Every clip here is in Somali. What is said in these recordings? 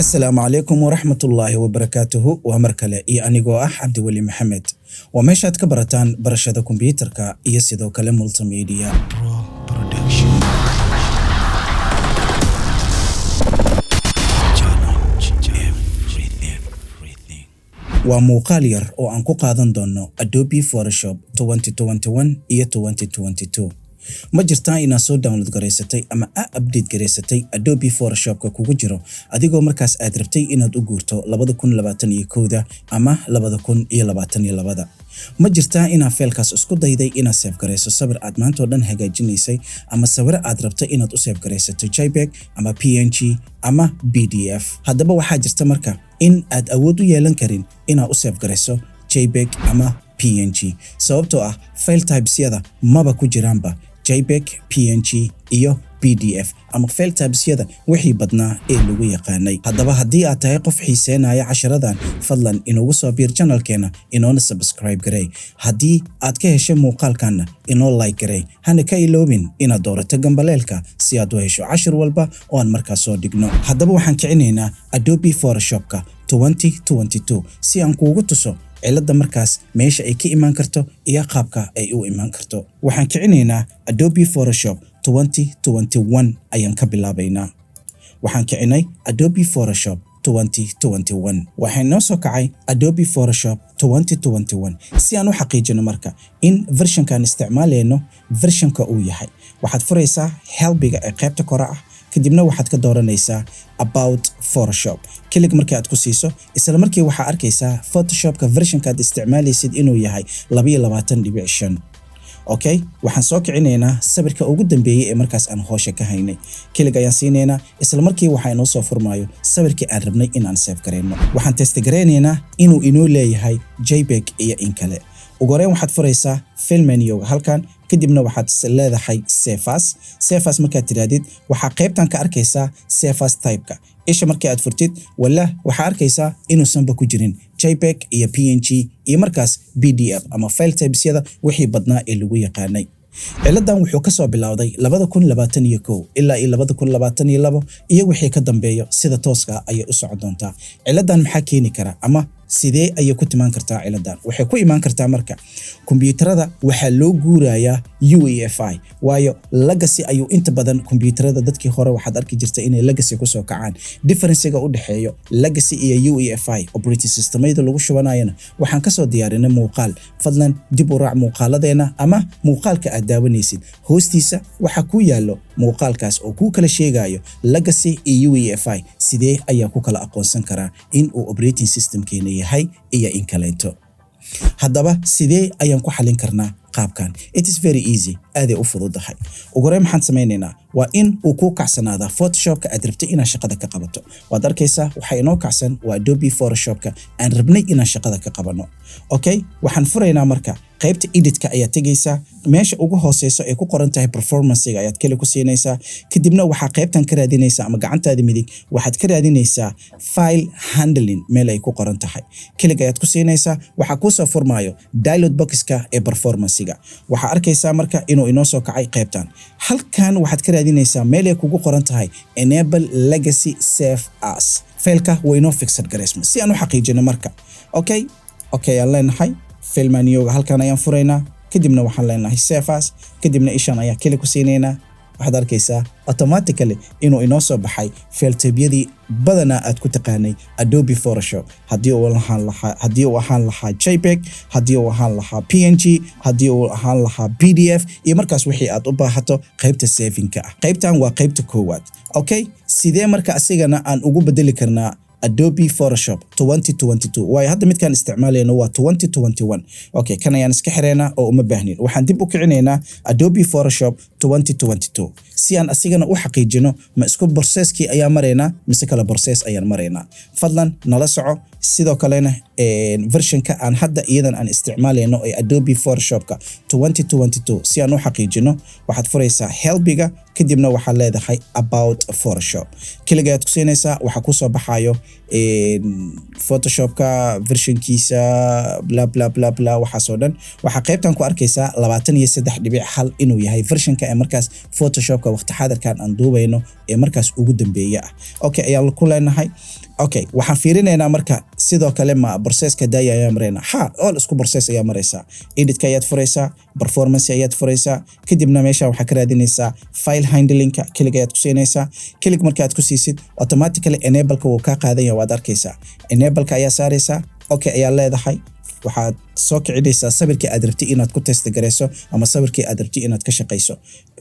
السلام عليكم ورحمة الله وبركاته ومركلة أنيقو عبد محمد ومشهد كبرتان برشاد كمبيوتركا يسيدو كلام ملتميديا BROProduction وموقال ير oo aan ku qaadan doono Adobe Photoshop 2021 iyo 2022 ma jirtaa inaad soo download gareysatay ama update gareysatay Adobe Photoshop-ka kugu jiro adigoo markaas aad rabtay inaad u guurto 2021 ama 2022 ma jirtaa inaad faylkaas isku dayday inaad save gareyso sawir aad maanta oo dhan hagaajinaysay ama sawir aad rabtay inaad u save gareysato JPEG ama PNG ama PDF haddaba waxaa jirta marka in aad awood u yeelan karin inaad u save gareyso JPEG ama PNG sababtoo ah file types-yada maba ku jiraanba JPEG, PNG iyo PDF ama file types-yada wixii badnaa ee lagu yaqaanay haddaba haddii aad tahay qof xiiseynaya casharadan fadlan inoogu soo biir channelkeena inoona subscribe garey haddii aad ka heshay muuqaalkana inoo like garey hana ka iloobin inaad doorato gambaleelka si aad u hesho cashar walba oo aan markaas soo dhigno haddaba waxaan kicinaynaa Adobe Photoshop-ka 2022 si aan kuugu tuso cilada markaas meesha ay ka iman karto iyo qaabka ay u iman karto waxaan kicinaynaa Adobe Photoshop 2021 ayaan ka bilaabaynaa waxaan kicinay Adobe Photoshop 2021 waxaan noo soo kacay Adobe Photoshop 2021 si aan u xaqiijino marka in version-kan isticmaaleyno version-ka uu yahay waxaad furaysaa helbiga ee qaybta kore ah kadibna waxaad ka dooranaysaa about Photoshop klik markii aad ku siiso isla markii waxa arkaysaa Photoshop-ka version-ka aad isticmaalaysid inuu yahay 22.5 okay waxaan soo kicinaynaa sawirka ugu dambeeyay ee markaas aan hoosha ka haynay klik ayaan siinaynaa isla markii waxa inoo soo furmaayo sawirkii aan rabnay in aan save gareyno waxaan test gareynaynaa inuu inoo leeyahay JPEG iyo in kale ugu horreyn waxaad furaysaa file menu halkan kadibna waxaad leedahay save as markaad tiraadid waxaa qaybtan ka arkaysaa save as type-ka isha markii aad furtid wala waxaa arkaysaa inuusanba ku jirin JPEG iyo PNG iyo markaas PDF ama file types-yada wixii badnaa ee lagu yaqaanay ciladan wuxuu ka soo bilowday 2021 ilaa 2022 iyo wixii ka dambeeyo sida tooska ayay u socon doontaa ciladan maxaa keeni kara ama sidee ay ku timaan kartaa ciladan waxay ku imaan kartaa marka kombiyuutarada waxa loo guurayaa UEFI waayo legacy ayuu inta badan kombiyuutarada dadkii hore waxaad arki jirtay inay legacy ku soo kacaan difference-ga u dhaxeeyo legacy iyo UEFI operating system-yada lagu shubanayana waxaan ka soo diyaarinay muuqaal fadlan dib u raac muuqaaladeena ama muuqaalka aad daawanaysid hoostiisa waxa ku yaalo muuqaalkaas oo ku kala sheegayo legacy iyo UEFI sidee ayaa ku kala aqoonsan karaa in uu operating system-keena yahay iyo in kaleento haddaba sidee ayaan ku xalin karnaa qaabkan it is very easy aad ay u fududahay ugu horreyn maxaan sameynaynaa waa in uu ku kacsanaada Photoshop-ka aad rabtay inaad shaqada ka qabato waad arkaysaa waxa inoo kacsan waa Adobe Photoshop-ka aan rabnay inaan shaqada ka qabano okay waxaan furaynaa marka qaybta edit-ka ayaad tegaysaa meesha ugu hooseyso ee ku qoran tahay performance-ga ayaad kale ku siinaysaa kadibna waxaa qaybtan ka raadinaysaa ama gacantaada midig waxaad ka raadinaysaa file handling meel ay ku qoran tahay kaliya ayaad ku siinaysaa waxa ku soo furmaayo dialog box-ka ee performance-ga waxa arkaysaa marka inuu inoo soo kacay qaybtan halkan waxaad ka raadinaysaa meel ay kugu qoran tahay enable legacy save as failka way inoo fixed gareysmo si aan u xaqiijino marka okay aan leenahay file menu-ga halkan ayaan furaynaa kadibna waxaan leenahay save as kadibna ishan ayaa kale ku siinaynaa waxaad arkaysaa automatically inuu inoo soo baxay file type-yadii badanaa aad ku taqaanay Adobe Photoshop haddii uu ahaan lahaa JPEG haddii uu ahaan lahaa PNG haddii uu ahaan lahaa PDF iyo markaas wixii aad u baahato qaybta saving-ka ah qaybtan waa qaybta koowaad okay sidee marka asigana aan ugu bedeli karnaa Adobe Photoshop 2022 waayo hadda midkaan isticmaalayno waa 2021 okay kan ayaan iska xireynaa oo uma baahnin waxaan dib u kicinaynaa Adobe Photoshop 2022 si aan asigana u xaqiijino ma isku process-kii ayaa mareynaa mise kala process ayaan mareynaa fadlan nala soco sidoo kalena version-ka aan hadda iyadan aan isticmaalayno ee Adobe Photoshop-ka 2022 si aan u xaqiijino waxaad furaysaa helbiga kadibna waxaad leedahay about Photoshop kaliya aad ku siinaysaa waxa ku soo baxayo Photoshop-ka version-kiisa bla bla bla bla waxa soo dhan waxa qaybtan ku arkaysaa 23.1 inuu yahay version-ka ee markaas Photoshop-ka waqti xaadirkan aan duubayno ee markaas ugu dambeeya ah okay ayaan ku leenahay okay waxaan fiirinaynaa marka sidoo kale ma processka daaya ayaa marayna all isku process ayaa maraysa edit-ka ayaad furaysaa performance ayaad furaysaa kadibna meesha waxa ka raadinaysaa file handling-ka click ayaad ku siinaysaa click marka aad ku siisid automatically enable-ka wuu ka qaadanaya waad arkaysaa enable-ka ayaa saaraysaa okay ayaa leedahay waxaad soo kicinaysaa sawirkii aad rabtay inaad ku test gareyso ama sawirkii aad rabtay inaad ka shaqeyso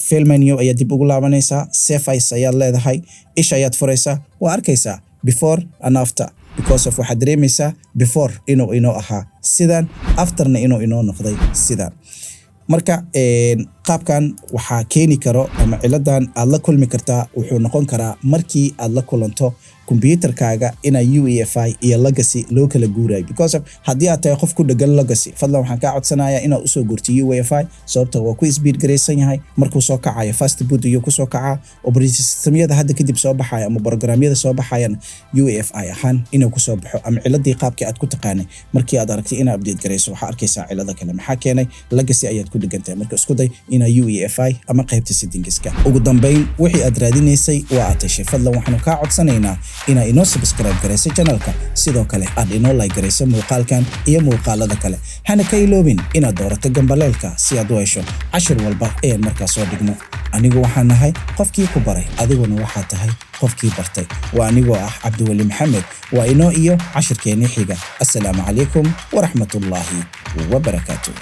file menu ayaa dib ugu laabanaysaa save as ayaad leedahay ish ayaad furaysaa waa arkaysaa before and after because of waxaad dareemaysaa before inuu ahaa sidan afterna inuu noqday sidan marka qaabkan waxaa keeni karo ama ciladan aad la kulmi kartaa wuxuu noqon karaa markii aad la kulanto computerkaaga ina UEFI iyo legacy loo kala guuray because of haddii aad tahay qof ku dhagan legacy fadlan waxaan ka codsanayaa inaad usoo guurto UEFI sababtoo waa ku speed gareysan yahay markuu soo kacayo fast boot iyo ku soo kaca operating systemyada hadda kadib soo baxaya ama programyada soo baxayaan UEFI ahaan inuu ku soo baxo ama ciladii qaabkii aad ku taqaanay markii aad aragtay inaad update gareyso waxa arkaysaa cilada kale maxaa keenay legacy ayaad ku dhigantay marka isku day ina UEFI ama qaybta settingska ugu dambeyn wixii aad raadinaysay waa aad heshay fadlan waxaan ka codsanaynaa ina inoo subscribe gareyso channelka sidoo kale aad inoo like gareyso muuqaalkan iyo muuqaalada kale hana ka iloobin inaad doorato gambaleelka si aad u hesho cashir walba ee markaas soo dhigno anigu waxaan nahay qofkii ku baray adiguna waxaad tahay qofkii bartay waa anigoo ah Cabdiwali Maxamed waa inoo iyo cashirkeena xiga assalaamu calaykum wa rahmatullaahi wa barakaatuh